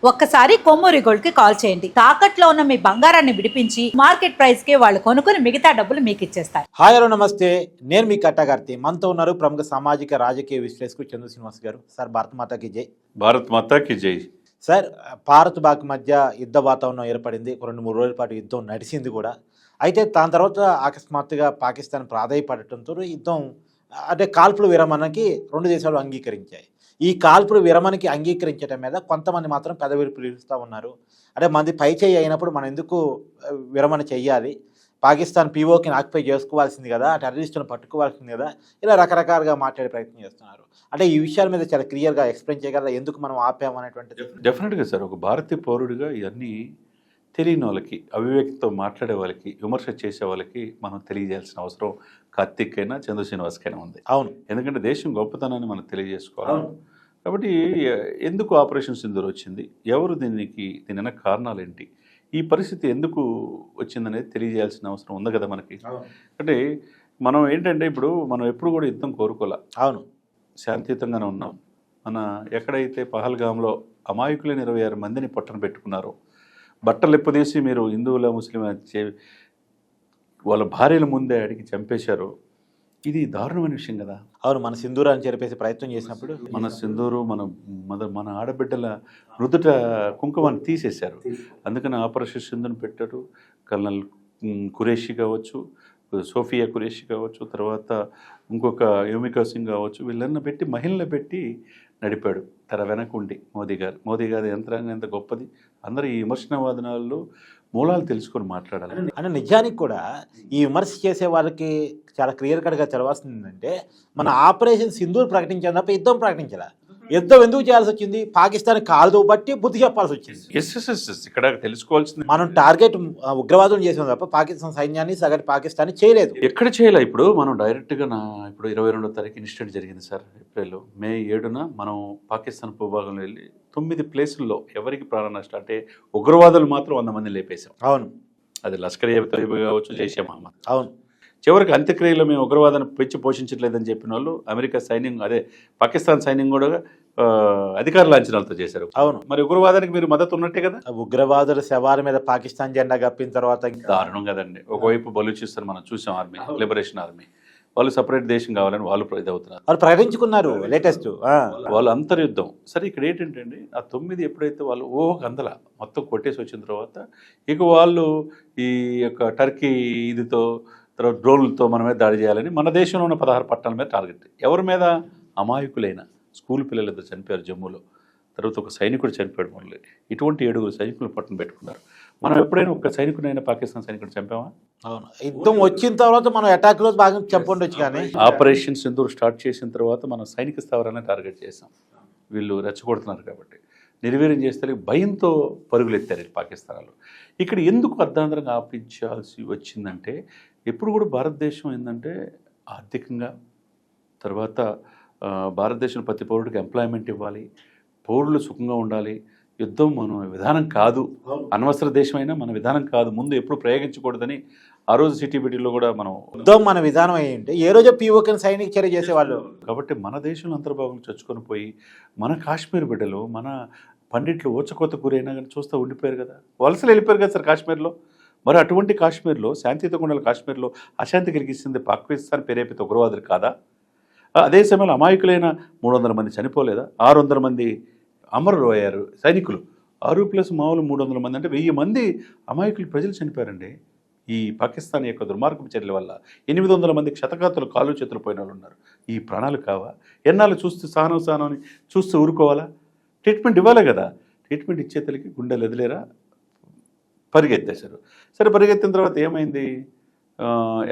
ఒక్కసారి కొమ్మూరి గోల్డ్ కి కాల్ చేయండి. తాకట్లో ఉన్న మీ బంగారాన్ని విడిపించి మార్కెట్ ప్రైస్ కి వాళ్ళు కొనుక్కుని మిగతా డబ్బులు మీకు ఇచ్చేస్తారు. హాయ్ హలో నమస్తే, నేను మీ కట్టగార్తి. మనతో ఉన్నారు ప్రముఖ సామాజిక రాజకీయ విశ్లేషకుడు చంద్ర శ్రీనివాస్ గారు. సార్, భారత్ మాతాకి జై. భారత్ మాతాకి జై. సార్, భారత్ పాక్ మధ్య యుద్ధ వాతావరణం ఏర్పడింది. 2-3 రోజుల పాటు యుద్ధం నడిచింది కూడా. అయితే దాని తర్వాత అకస్మాత్తుగా పాకిస్తాన్ ప్రాధాయపడటంతో యుద్ధం అంటే కాల్పుల విరమణకి 2 దేశాలు అంగీకరించాయి. ఈ కాల్పుల విరమణకి అంగీకరించడం మీద కొంతమంది మాత్రం పెదవిరుపు పిలుస్తూ ఉన్నారు. అంటే మంది పై చేయి అయినప్పుడు మనం ఎందుకు విరమణ చెయ్యాలి, పాకిస్తాన్ పీఓకి ఆక్యుపై చేసుకోవాల్సింది కదా, టెర్రరిస్టులను పట్టుకోవాల్సింది కదా, ఇలా రకరకాలుగా మాట్లాడే ప్రయత్నం చేస్తున్నారు. అంటే ఈ విషయాల మీద చాలా క్లియర్గా ఎక్స్ప్లెయిన్ చేయగలరా, ఎందుకు మనం ఆపామనేటువంటిది? డెఫినెట్గా సార్, ఒక భారతీయ పౌరుడిగా ఇవన్నీ తెలియని వాళ్ళకి, అవివేకంతో మాట్లాడే వాళ్ళకి, విమర్శ చేసే వాళ్ళకి మనం తెలియజేయాల్సిన అవసరం కార్తిక్ అయినా చంద్ర శ్రీనివాస్కైనా ఉంది. అవును, ఎందుకంటే దేశం గొప్పతనాన్ని మనం తెలియజేసుకోవాలి. కాబట్టి ఎందుకు ఆపరేషన్ సింధూర్ వచ్చింది, ఎవరు దీని వెనక కారణాలు ఏంటి, ఈ పరిస్థితి ఎందుకు వచ్చిందనేది తెలియజేయాల్సిన అవసరం ఉంది కదా మనకి. అంటే మనం ఏంటంటే ఇప్పుడు మనం ఎప్పుడు కూడా యుద్ధం కోరుకోలే. అవును, శాంతియుతంగానే ఉన్నాం. మన ఎక్కడైతే పహల్గామ్లో అమాయకులైన 26 మందిని పొట్టన పెట్టుకున్నారో, బట్టలు ఎప్పుదేసి మీరు హిందువుల ముస్లిం వాళ్ళ భార్యల ముందే అడిగి చంపేశారో, ఇది దారుణమైన విషయం కదా. అవును, మన సింధూరాన్ని చెరిపేసి ప్రయత్నం చేసినప్పుడు మన సింధూరు మన ఆడబిడ్డల మృదుట కుంకుమాన్ని తీసేశారు. అందుకని ఆపరేషన్ సింధుని పెట్టారు. కల్నల్ ఖురేషి కావచ్చు, సోఫియా ఖురేషి కావచ్చు, తర్వాత ఇంకొక యోమికా సింగ్ కావచ్చు, వీళ్ళన్న పెట్టి మహిళలను పెట్టి నడిపాడు తెర వెనకుండి మోదీ గారి యంత్రాంగం ఎంత గొప్పది. అందరూ ఈ విమర్శనవాదనాల్లో మూలాలు తెలుసుకొని మాట్లాడాలి. అంటే నిజానికి కూడా ఈ విమర్శ చేసే వాళ్ళకి చాలా క్లియర్ కట్గా తెలవాల్సింది ఏంటంటే, మన ఆపరేషన్ సింధూర్ ప్రకటించాలి తప్ప యుద్ధం ప్రకటించాల. యుద్ధం ఎందుకు చేయాల్సి వచ్చింది? పాకిస్తాన్ కాలుతో బట్టి బుద్ధి చెప్పాల్సి వచ్చింది. ఇక్కడ తెలుసుకోవాల్సింది, మనం టార్గెట్ ఉగ్రవాదం చేసాం తప్ప పాకిస్తాన్ సైన్యాన్ని సగటు పాకిస్తాన్ చేయలేదు. ఎక్కడ చేయలే. ఇప్పుడు మనం డైరెక్ట్గా ఇప్పుడు 22వ తారీఖు ఇన్సిడెంట్ జరిగింది సార్, ఏప్రిల్. మే 7న మనం పాకిస్తాన్ భూభాగంలో వెళ్ళి 9 ప్లేసుల్లో ఎవరికి ప్రాణ నష్టం అంటే ఉగ్రవాదులు మాత్రం 100 మంది లేపేశాం. అవును, అది లష్కర్ ఏ తోయిబా కావచ్చు, జైషే మహమ్మద్. అవును, చివరికి అంత్యక్రియలో మేము ఉగ్రవాదాన్ని పెంచి పోషించట్లేదని చెప్పిన వాళ్ళు అమెరికా సైన్యం, అదే పాకిస్తాన్ సైన్యం కూడా అధికార లాంఛనాలతో చేశారు. అవును, మరి ఉగ్రవాదానికి మీరు మద్దతు ఉన్నట్టే కదా. ఉగ్రవాదుల శవాల మీద పాకిస్తాన్ జెండా కప్పిన తర్వాత దారుణం కదండి. ఒకవైపు బలూచిస్తాన్ మనం చూసాం, ఆర్మీ, లిబరేషన్ ఆర్మీ, వాళ్ళు సపరేట్ దేశం కావాలని వాళ్ళు ఇదవుతున్నారు. వాళ్ళు ప్రకటించుకున్నారు లేటెస్ట్, వాళ్ళు అంతర్యుద్ధం. సరే, ఇక్కడ ఏంటంటే అండి, ఆ 9 ఎప్పుడైతే వాళ్ళు గందల మొత్తం కొట్టేసి వచ్చిన తర్వాత ఇక వాళ్ళు ఈ యొక్క టర్కీ ఇదితో తర్వాత డ్రోన్లతో మన మీద దాడి చేయాలని మన దేశంలో ఉన్న 16 పట్టణాల మీద టార్గెట్. ఎవరి మీద? అమాయకులైన స్కూల్ పిల్లలు ఇద్దరు చనిపోయారు జమ్మూలో, తర్వాత ఒక సైనికుడు చనిపోయాడు. మళ్ళీ ఇటువంటి 7 సైనికులు పట్టున పెట్టుకున్నారు. మనం ఎప్పుడైనా ఒక సైనికుడైనా పాకిస్తాన్ సైనికుడు చంపామా? అవును, యుద్ధం వచ్చిన తర్వాత మనం అటాక్లో బాగా చంపండొచ్చు. కానీ ఆపరేషన్ సింధూర్ స్టార్ట్ చేసిన తర్వాత మనం సైనిక స్థావరాన్ని టార్గెట్ చేసాం. వీళ్ళు రెచ్చగొడుతున్నారు కాబట్టి నిర్వీర్యం చేస్తే భయంతో పరుగులు ఎత్తారు పాకిస్తాన్లో. ఇక్కడ ఎందుకు అర్ధాంతరంగా ఆపించాల్సి వచ్చిందంటే, ఎప్పుడు కూడా భారతదేశం ఏంటంటే ఆర్థికంగా, తర్వాత భారతదేశంలో ప్రతి పౌరుడికి ఎంప్లాయ్మెంట్ ఇవ్వాలి, పౌరులు సుఖంగా ఉండాలి. యుద్ధం మన విధానం కాదు, అనవసర దేశమైనా మన విధానం కాదు, ముందు ఎప్పుడు ప్రయోగించకూడదని ఆ రోజు సిటీబిటీలో కూడా మనం యుద్ధం మన విధానం అయ్యింటే ఏ రోజు పీఓకి సైనిక చర్య చేసేవాళ్ళు. కాబట్టి మన దేశంలో అంతర్భాగం చచ్చుకొని పోయి మన కాశ్మీర్ బిడ్డలు, మన పండిట్లు ఓచకోత గురైనా కానీ చూస్తూ ఉండిపోయారు కదా, వలసలు వెళ్ళిపోయారు కదా సార్ కాశ్మీర్లో. మరి అటువంటి కాశ్మీర్లో, శాంతియుతంగా ఉండాలి కాశ్మీర్లో అశాంతి కలిగిస్తుంది పాకిస్తాన్ ప్రేరేపిత ఉగ్రవాదులు కాదా? అదే సమయంలో అమాయకులైన 300 మంది చనిపోలేదా? 600 మంది అమరులు అయ్యారు సైనికులు. 6 ప్లస్ మామూలు 300 మంది అంటే 1000 మంది అమాయకులు ప్రజలు చనిపోయారండి ఈ పాకిస్తాన్ యొక్క దుర్మార్గం చర్యల వల్ల. 800 మంది క్షతగాతులు, కాళ్ళు చేతులు పోయిన వాళ్ళు ఉన్నారు. ఈ ప్రాణాలు కావా? ఎన్నాళ్ళు చూస్తూ సహనం అని చూస్తూ ఊరుకోవాలా? ట్రీట్మెంట్ ఇవ్వాలి కదా. ట్రీట్మెంట్ ఇచ్చేతలకి గుండెలు ఎదిలేరా, పరిగెత్తేశారు. సరే, పరిగెత్తిన తర్వాత ఏమైంది?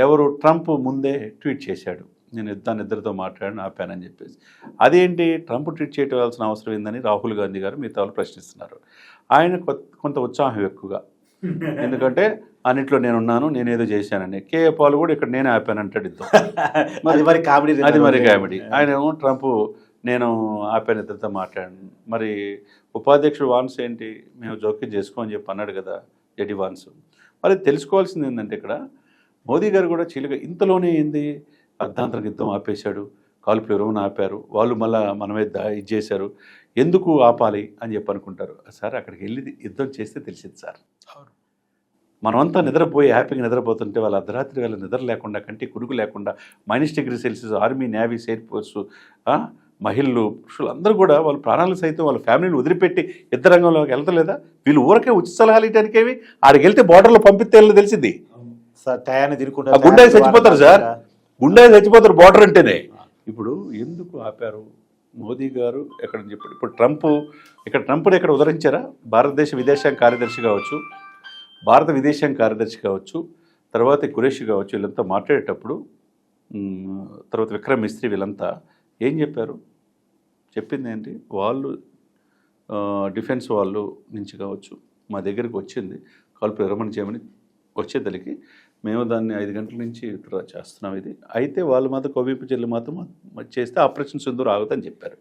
ఎవరు ట్రంప్ ముందే ట్వీట్ చేశాడు, నేను ఇద్దరితో మాట్లాడిన ఆపానని చెప్పేసి. అదేంటి ట్రంప్ ట్వీట్ చేయవలసిన అవసరం ఏందని రాహుల్ గాంధీ గారు మిగతా వాళ్ళు ప్రశ్నిస్తున్నారు. ఆయన కొంత ఉత్సాహం ఎక్కువగా, ఎందుకంటే అన్నింటిలో నేనున్నాను, నేనేదో చేశానని. కేఏ పాల్ కూడా ఇక్కడ నేనే ఆపానంటాడు యుద్ధం. అది మరి కామెడీ. ఆయన ఏమో ట్రంప్ నేను ఆపాను, ఇద్దరితో మాట్లాడాను. మరి ఉపాధ్యక్షుడు వాన్స్ ఏంటి, మేము జోక్యం చేసుకోమని చెప్పి అన్నాడు కదా జెడి వాన్స్. మరి తెలుసుకోవాల్సింది ఏంటంటే, ఇక్కడ మోదీ గారు కూడా చీలిక ఇంతలోనే ఏంది అర్ధాంతరంగా యుద్ధం ఆపేశాడు, కాల్పులు ఎవరైనా ఆపారు, వాళ్ళు మళ్ళీ మనమే ఇది చేశారు, ఎందుకు ఆపాలి అని చెప్పి అనుకుంటారు. సార్ అక్కడికి వెళ్ళి యుద్ధం చేస్తే తెలిసింది సార్. మనమంతా నిద్రపోయి హ్యాపీగా నిద్రపోతుంటే వాళ్ళ అర్ధరాత్రి వేళ నిద్ర లేకుండా, కంటి కుడుకు లేకుండా, -°C army, navy, air force, మహిళలు, పురుషులు అందరూ కూడా వాళ్ళ ప్రాణాలు సైతం వాళ్ళ ఫ్యామిలీని వదిలిపెట్టి యుద్ధ రంగంలోకి వెళ్తలేదా? వీళ్ళు ఊరకే ఉచిత సలహాలు ఇవ్వడానికేమి, ఆడికి వెళ్తే బార్డర్లో పంపిస్తే తెలిసింది. గుండె చచ్చిపోతారు సార్, గుండె చచ్చిపోతారు బార్డర్ అంటేనే. ఇప్పుడు ఎందుకు ఆపారు మోదీ గారు ఎక్కడ చెప్పాడు? ఇప్పుడు ట్రంప్ని ఎక్కడ ఉదరించారా? భారతదేశ విదేశాంగ కార్యదర్శి కావచ్చు, భారత విదేశాంగ కార్యదర్శి కావచ్చు, తర్వాత ఖురేషి కావచ్చు, వీళ్ళంతా మాట్లాడేటప్పుడు, తర్వాత విక్రమ్ మిస్త్రీ, వీళ్ళంతా ఏం చెప్పారు? చెప్పింది ఏంటి? వాళ్ళు డిఫెన్స్ వాళ్ళు నుంచి కావచ్చు మా దగ్గరికి వచ్చింది కాల్పులు విరమణ చేయమని వచ్చేదలికి మేము దాన్ని 5 గంటల నుంచి విత్డ్రా చేస్తున్నాం. ఇది అయితే వాళ్ళు మాత్రం కోవింపు చర్యలు మాత్రం చేస్తే ఆపరేషన్ సింధూర్ ఆగుతుందని చెప్పారు.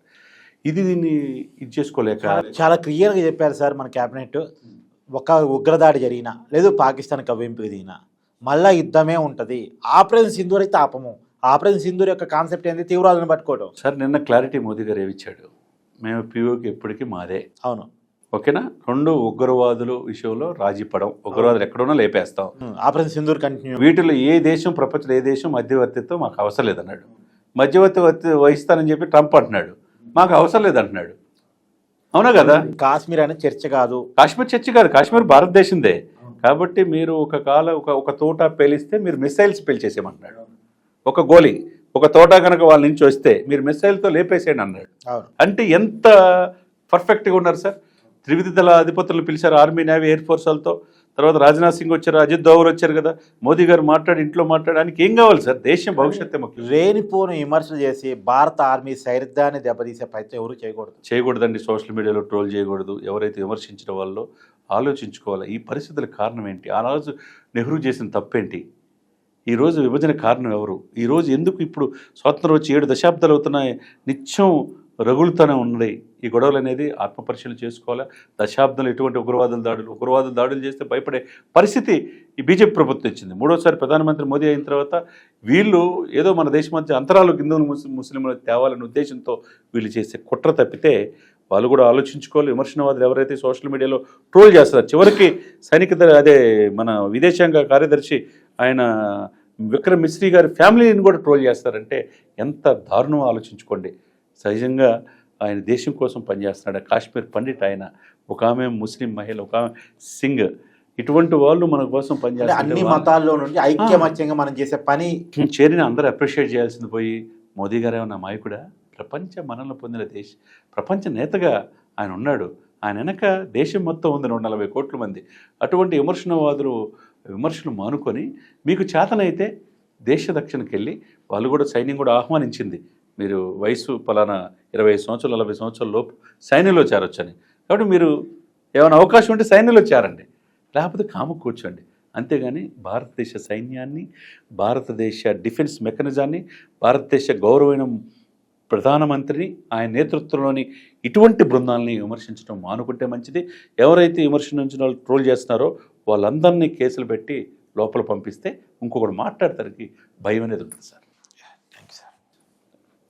దీన్ని ఇది చేసుకోలేక చాలా క్లియర్గా చెప్పారు సార్ మన క్యాబినెట్. ఒక ఉగ్రదాడి జరిగినా లేదు పాకిస్తాన్ కవ్వింపుకి దిగినా మళ్ళీ యుద్ధమే ఉంటుంది. ఆపరేషన్ సింధూర్ అయితే ఆపము. ఆపరేషన్ సింధూర్ యొక్క కాన్సెప్ట్ ఏంటి? తీవ్రవాదులను పట్టుకోవడం. సార్ నిన్న క్లారిటీ మోదీ గారు ఏమిచ్చాడు? మేము పిఓకి ఎప్పటికీ మాదే. అవును, ఓకేనా? 2 ఉగ్రవాదుల విషయంలో రాజీ పడం, ఉగ్రవాదులు ఎక్కడున్నా లేపేస్తాం. Operation Sindoor continue. వీటిలో ఏ దేశం, ప్రపంచంలో ఏ దేశం మధ్యవర్తిత్వం మాకు అవసరం లేదన్నాడు. మధ్యవర్తి వహిస్తానని చెప్పి ట్రంప్ అంటున్నాడు, మాకు అవసరం లేదంటున్నాడు. అవునా కదా? కాశ్మీర్ అనేది చర్చ కాదు, కాశ్మీర్ చర్చ కాదు, కాశ్మీర్ భారతదేశందే. కాబట్టి మీరు ఒక తోట పేలిస్తే మీరు మిసైల్స్ పేల్చేసేయమంటున్నాడు. ఒక గోలీ, ఒక తోట కనుక వాళ్ళ నుంచి వస్తే మీరు మిసైల్తో లేపేసేయండి అన్నాడు. అంటే ఎంత పర్ఫెక్ట్గా ఉన్నారు సార్. త్రివిధ దళ అధిపతులను పిలిచారు, ఆర్మీ, నేవీ, ఎయిర్ ఫోర్స్ వాళ్ళతో. తర్వాత రాజ్నాథ్ సింగ్ వచ్చారు, అజిత్ దోవల్ వచ్చారు కదా. మోదీ గారు ఇంట్లో మాట్లాడడానికి ఏం కావాలి సార్? దేశం భవిష్యత్తు ముఖ్యం. రేణిపోను విమర్శలు చేసి భారత ఆర్మీ సైర్యాన్ని దెబ్బతీసే ప్రయత్నం ఎవరు చేయకూడదండి. సోషల్ మీడియాలో ట్రోల్ చేయకూడదు. ఎవరైతే విమర్శించిన వాళ్ళో ఆలోచించుకోవాలి. ఈ పరిస్థితులకు కారణం ఏంటి? ఆ రోజు నెహ్రూ చేసిన తప్పేంటి? ఈరోజు విభజన కారణం ఎవరు? ఈరోజు ఎందుకు ఇప్పుడు స్వాతంత్రం వచ్చి 7 దశాబ్దాలు అవుతున్నాయి, నిత్యం రగులుతూనే ఉన్నాయి ఈ గొడవలు అనేది ఆత్మపరిశీలన చేసుకోవాలి. దశాబ్దంలో ఎటువంటి ఉగ్రవాదులు దాడులు చేస్తే భయపడే పరిస్థితి ఈ బీజేపీ ప్రభుత్వం ఇచ్చింది. 3వసారి ప్రధానమంత్రి మోదీ అయిన తర్వాత వీళ్ళు ఏదో మన దేశం మధ్య అంతరాలు హిందువులు ముస్లింలు తేవాలనే ఉద్దేశంతో వీళ్ళు చేసే కుట్ర తప్పితే వాళ్ళు కూడా ఆలోచించుకోవాలి. విమర్శనవాదులు ఎవరైతే సోషల్ మీడియాలో ట్రోల్ చేస్తారు, చివరికి మన విదేశాంగ కార్యదర్శి ఆయన విక్రమ్ మిస్త్రీ గారి ఫ్యామిలీని కూడా ట్రోల్ చేస్తారంటే ఎంత దారుణం ఆలోచించుకోండి. సహజంగా ఆయన దేశం కోసం పనిచేస్తున్నాడు. కాశ్మీర్ పండిట్ ఆయన, ఒక ఆమె ముస్లిం మహిళ, ఒక ఆమె సింగ్. ఇటువంటి వాళ్ళు మన కోసం పనిచేస్తారు. అన్ని మతాల్లో నుండి ఐక్యమత్యంగా మనం చేసే పని చేరిన అందరూ అప్రిషియేట్ చేయాల్సింది పోయి మోదీ గారు ఏమన్నా మాయకుడా? ప్రపంచ మనల్ని పొందిన ప్రపంచ నేతగా ఆయన ఉన్నాడు. ఆయన వెనక దేశం మొత్తం ఉంది 140 కోట్ల మంది. అటువంటి విమర్శలు మానుకొని మీకు చేతనైతే దేశ దక్షిణకి వెళ్ళి వాళ్ళు కూడా సైన్యం కూడా ఆహ్వానించింది. మీరు వయసు పలానా 25 సంవత్సరాలు 40 సంవత్సరాల లోపు సైన్యంలో చేరొచ్చని. కాబట్టి మీరు ఏమైనా అవకాశం ఉంటే సైన్యంలో చేరండి, లేకపోతే కాముకు కూర్చోండి. అంతేగాని భారతదేశ సైన్యాన్ని, భారతదేశ డిఫెన్స్ మెకానిజాన్ని, భారతదేశ గౌరవమైన ప్రధానమంత్రిని, ఆయన నేతృత్వంలోని ఇటువంటి బృందాలని విమర్శించడం మానుకుంటే మంచిది. ఎవరైతే విమర్శించిన వాళ్ళు ట్రోల్ చేస్తున్నారో వాళ్ళందరినీ కేసులు పెట్టి లోపల పంపిస్తే ఇంకొకటి మాట్లాడతానికి భయం అనేది ఉంటుంది సార్.